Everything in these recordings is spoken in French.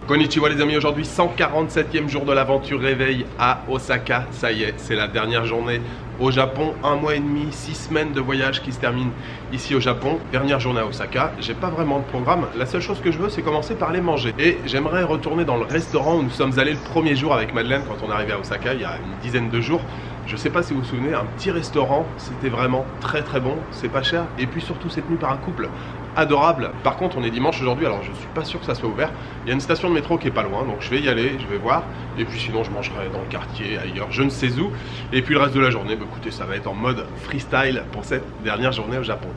Konnichiwa les amis, aujourd'hui 147e jour de l'aventure réveil à Osaka. Ça y est, c'est la dernière journée au Japon. 1 mois et demi, 6 semaines de voyage qui se terminent ici au Japon. Dernière journée à Osaka, j'ai pas vraiment de programme. La seule chose que je veux, c'est commencer par aller manger. Et j'aimerais retourner dans le restaurant où nous sommes allés le premier jour avec Madeleine quand on est arrivé à Osaka il y a une dizaine de jours. Je sais pas si vous vous souvenez, un petit restaurant, c'était vraiment très bon, c'est pas cher. Et puis surtout c'est tenu par un couple adorable. Par contre on est dimanche aujourd'hui, alors je suis pas sûr que ça soit ouvert. Il y a une station de métro qui est pas loin, donc je vais y aller, je vais voir. Et puis sinon je mangerai dans le quartier, ailleurs, je ne sais où. Et puis le reste de la journée, bah, écoutez, ça va être en mode freestyle pour cette dernière journée au Japon.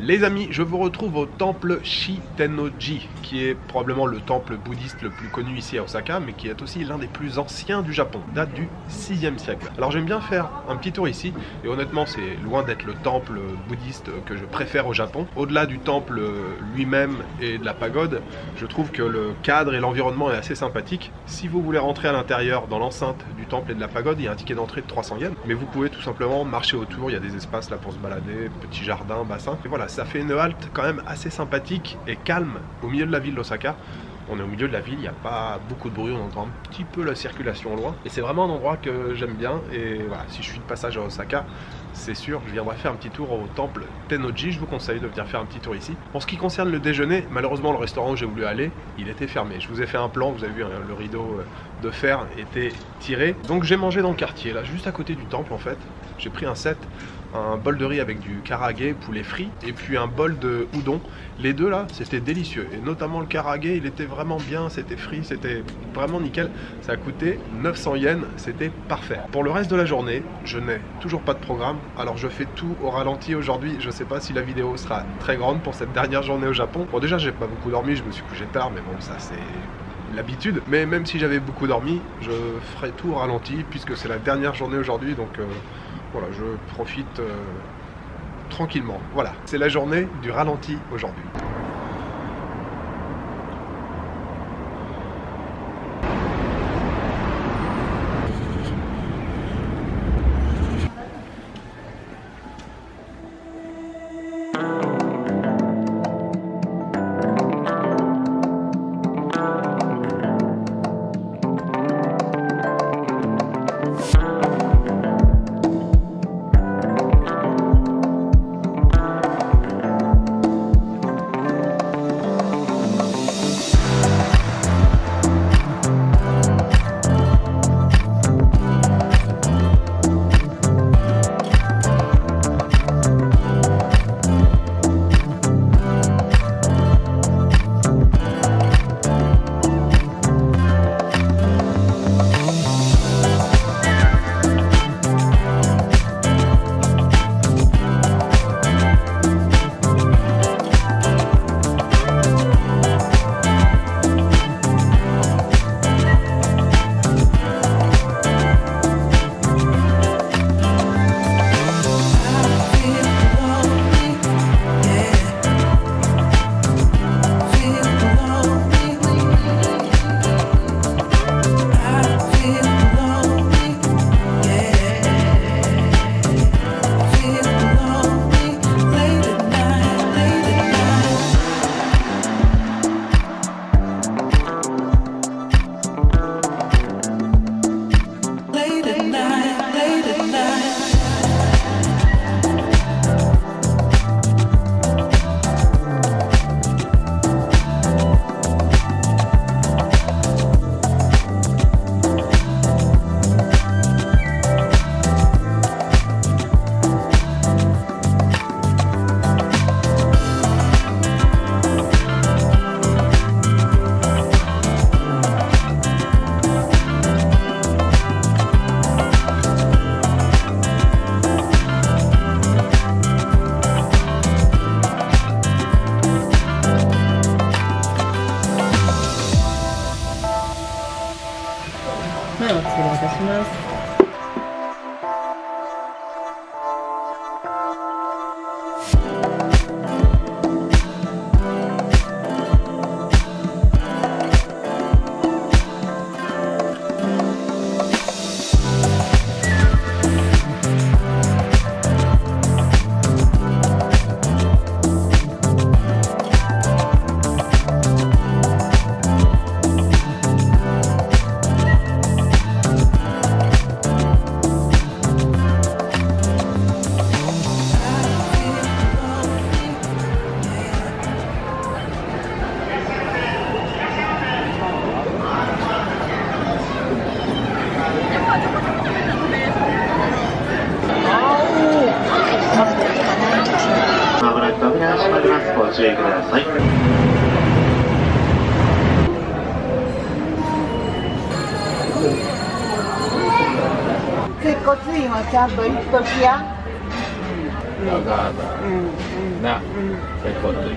Les amis, je vous retrouve au temple Shitennoji, qui est probablement le temple bouddhiste le plus connu ici à Osaka, mais qui est aussi l'un des plus anciens du Japon, date du 6e siècle. Alors j'aime bien faire un petit tour ici, et honnêtement c'est loin d'être le temple bouddhiste que je préfère au Japon. Au-delà du temple lui-même et de la pagode, je trouve que le cadre et l'environnement est assez sympathique. Si vous voulez rentrer à l'intérieur, dans l'enceinte du temple et de la pagode, il y a un ticket d'entrée de 300 yens, mais vous pouvez tout simplement marcher autour, il y a des espaces là pour se balader, petits jardins, bassins, et voilà. Ça fait une halte quand même assez sympathique et calme au milieu de la ville d'Osaka. On est au milieu de la ville, il n'y a pas beaucoup de bruit, on entend un petit peu la circulation au loin. Et c'est vraiment un endroit que j'aime bien. Et voilà, si je suis de passage à Osaka, c'est sûr, je viendrai faire un petit tour au temple Tennoji. Je vous conseille de venir faire un petit tour ici. En ce qui concerne le déjeuner, malheureusement le restaurant où j'ai voulu aller, il était fermé. Je vous ai fait un plan, vous avez vu, hein, le rideau de fer était tiré. Donc j'ai mangé dans le quartier, là, juste à côté du temple en fait. J'ai pris un bol de riz avec du karage, poulet frit, et puis un bol de udon. Les deux là, c'était délicieux. Et notamment le karage, il était vraiment bien, c'était frit, c'était vraiment nickel. Ça a coûté 900 yens, c'était parfait. Pour le reste de la journée, je n'ai toujours pas de programme. Alors je fais tout au ralenti aujourd'hui. Je sais pas si la vidéo sera très grande pour cette dernière journée au Japon. Bon, déjà j'ai pas beaucoup dormi, je me suis couché tard, mais bon, ça c'est l'habitude. Mais même si j'avais beaucoup dormi, je ferai tout au ralenti puisque c'est la dernière journée aujourd'hui, donc voilà, je profite tranquillement. Voilà, c'est la journée du ralenti aujourd'hui. 注意ください。接骨院はちゃんと行っときや。わかった。な、接骨院。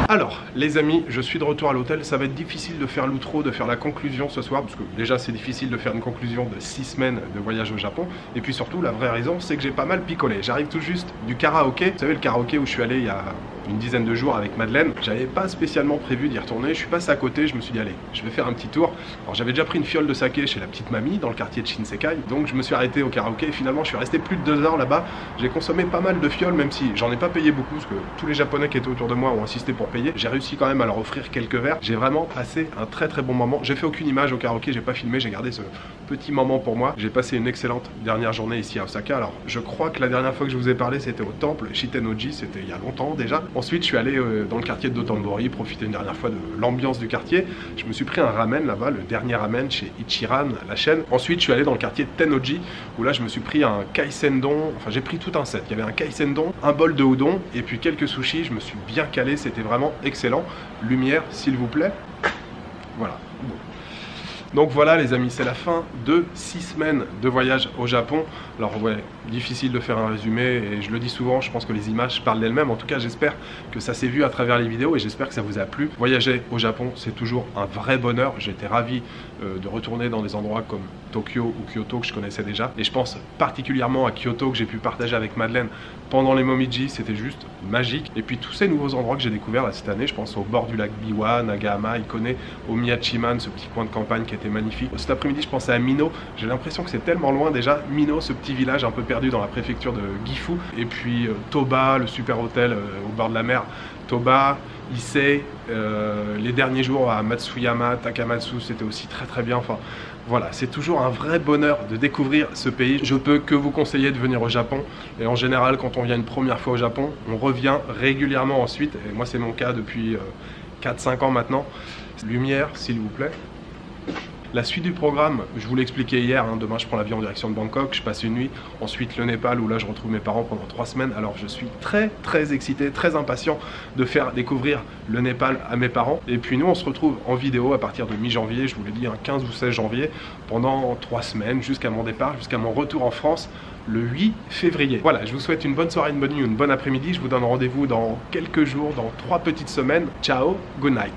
Alors, les amis, je suis de retour à l'hôtel. Ça va être difficile de faire l'outro, de faire la conclusion ce soir, parce que déjà c'est difficile de faire une conclusion de 6 semaines de voyage au Japon. Et puis surtout, la vraie raison, c'est que j'ai pas mal picolé. J'arrive tout juste du karaoké. Vous savez, le karaoké où je suis allé il y a une dizaine de jours avec Madeleine. J'avais pas spécialement prévu d'y retourner. Je suis passé à côté, je me suis dit allez, je vais faire un petit tour. Alors j'avais déjà pris une fiole de saké chez la petite mamie dans le quartier de Shinsekai. Donc je me suis arrêté au karaoké et finalement je suis resté plus de 2 heures là-bas. J'ai consommé pas mal de fioles, même si j'en ai pas payé beaucoup, parce que tous les Japonais qui étaient autour de moi ont insisté pour payer. J'ai réussi quand même à leur offrir quelques verres. J'ai vraiment passé un très très bon moment. J'ai fait aucune image au karaoké, j'ai pas filmé, j'ai gardé ce petit moment pour moi. J'ai passé une excellente dernière journée ici à Osaka. Alors je crois que la dernière fois que je vous ai parlé c'était au temple Shitennoji, c'était il y a longtemps déjà. Ensuite je suis allé dans le quartier de Dotonbori, profiter une dernière fois de l'ambiance du quartier. Je me suis pris un ramen là-bas, le dernier ramen chez Ichiran, la chaîne. Ensuite je suis allé dans le quartier de Tennoji, où là je me suis pris un kaisendon, enfin j'ai pris tout un set. Il y avait un kaisendon, un bol de udon et puis quelques sushis. Je me suis bien calé, c'était vraiment excellent. Lumière s'il vous plaît. Voilà. Bon. Donc voilà les amis, c'est la fin de 6 semaines de voyage au Japon. Alors ouais, difficile de faire un résumé et je le dis souvent, je pense que les images parlent d'elles-mêmes. En tout cas j'espère que ça s'est vu à travers les vidéos et j'espère que ça vous a plu. Voyager au Japon c'est toujours un vrai bonheur. J'étais ravi de retourner dans des endroits comme Tokyo ou Kyoto que je connaissais déjà. Et je pense particulièrement à Kyoto que j'ai pu partager avec Madeleine pendant les Momiji, c'était juste magique. Et puis tous ces nouveaux endroits que j'ai découverts là, cette année, je pense au bord du lac Biwa, Nagahama, Ikone, au Miyachiman, ce petit coin de campagne qui était magnifique. Cet après-midi je pensais à Mino, j'ai l'impression que c'est tellement loin déjà. Mino, ce petit village un peu perdu dans la préfecture de Gifu. Et puis Toba, le super hôtel au bord de la mer. Toba, Issei, les derniers jours à Matsuyama, Takamatsu, c'était aussi très très bien. Enfin voilà, c'est toujours un vrai bonheur de découvrir ce pays. Je peux que vous conseiller de venir au Japon. Et en général, quand on vient une première fois au Japon, on revient régulièrement ensuite. Et moi, c'est mon cas depuis 4-5 ans maintenant. Lumière, s'il vous plaît. La suite du programme, je vous l'ai expliqué hier, hein, demain je prends l'avion en direction de Bangkok, je passe une nuit, ensuite le Népal où là je retrouve mes parents pendant 3 semaines. Alors je suis très très excité, très impatient de faire découvrir le Népal à mes parents. Et puis nous on se retrouve en vidéo à partir de mi-janvier, je vous l'ai dit, 15 ou 16 janvier, pendant 3 semaines jusqu'à mon départ, jusqu'à mon retour en France le 8 février. Voilà, je vous souhaite une bonne soirée, une bonne nuit, une bonne après-midi. Je vous donne rendez-vous dans quelques jours, dans 3 petites semaines. Ciao, good night.